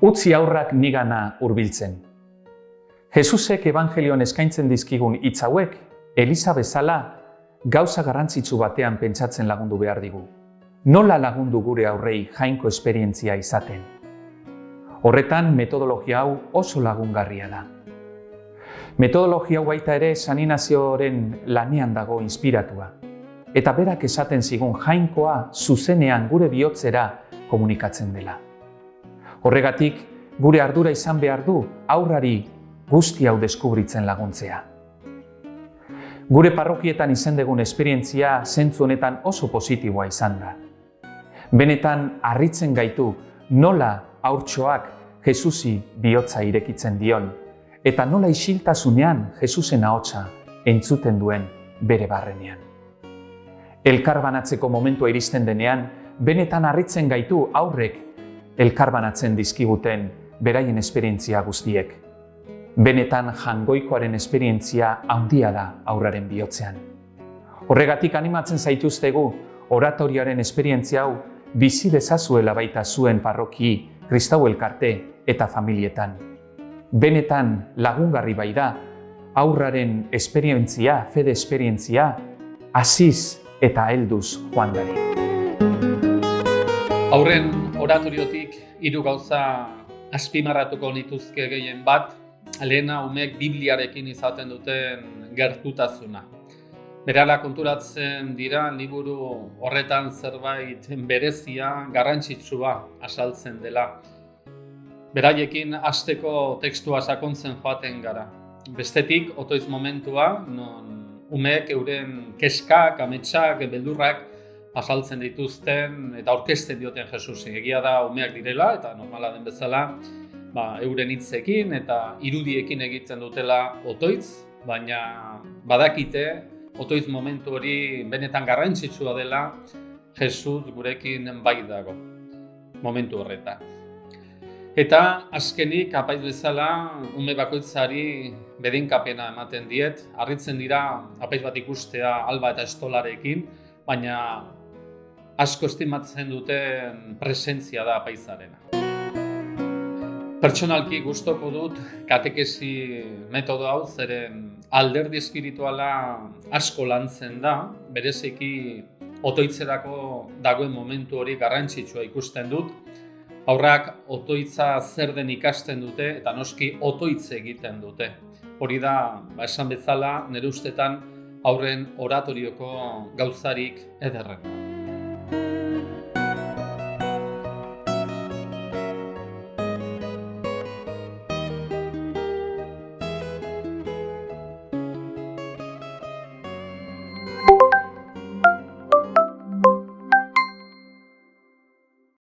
Utzi aurrak nigana hurbiltzen. Jesusek evangelioan eskaintzen dizkigun hitz hauek, Eliza bezala, gauza garrantzitsu batean pentsatzen lagundu behar digu. Nola lagundu gure aurrei jainko esperientzia izaten? Horretan, metodologia hau oso lagungarria da. Metodologia hau baita ere San Inazioren lanean dago inspiratua. Eta berak esaten zigun jainkoa zuzenean gure bihotzera komunikatzen dela. Horregatik, gure ardura izan behar du aurrari guzti hau deskubritzen laguntzea. Gure parrokietan izan dugun esperientzia zentzu honetan oso positiboa izan da. Benetan harritzen gaitu nola haurtxoak Jesusi bihotza irekitzen dion, eta nola isiltasunean Jesusen ahotsa entzuten duen bere barrenean. Elkarbanatzeko momentua iristen denean, benetan harritzen gaitu aurrek elkarbanatzen dizkiguten beraien esperientzia guztiek. Benetan jangoikoaren esperientzia handia da aurraren bihotzean. Horregatik animatzen zaituztegu oratorioaren esperientzia hau bizi dezazuela baita zuen parroki, kristau elkarte eta familietan. Benetan lagungarri bai da aurraren esperientzia, fede esperientzia, hasiz eta helduz joan dari. Aurren oratoriotik 3 gauza azpimarratuko nituzke gehien bat, lehena umeek Bibliarekin izaten duten gertutasuna. Berala konturatzen dira liburu horretan zerbait berezia, garrantzitsua azaltzen dela. Beraiekin hasteko testua sakontzen joaten gara. Bestetik, otoiz momentua, non umeek euren keskak, ametsak, beldurrak azaltzen dituzten eta aurkezten dioten Jesusi. Egia da umeak direla eta normala den bezala euren hitzekin eta irudiekin egiten dutela otoitz, baina badakite otoitz momentu hori benetan garrantzitsua dela Jesus gurekin bai dago momentu horretan. Eta azkenik apaiz bezala ume bakoitzari bedinkapena ematen diet, harritzen dira apaiz bat ikustea Alba eta Estolarekin, baina asko estimatzen duten presentzia da apaizarena. Pertsonalki gustoko dut katekesi metodo hau, zeren alderdi espirituala asko lantzen da, bereziki otoitzerako dagoen momentu hori garrantzitsua ikusten dut. Aurrak otoitza zer den ikasten dute eta noski otoitze egiten dute. Hori da, esan bezala, nire ustetan aurren oratorioko gauzarik ederrena.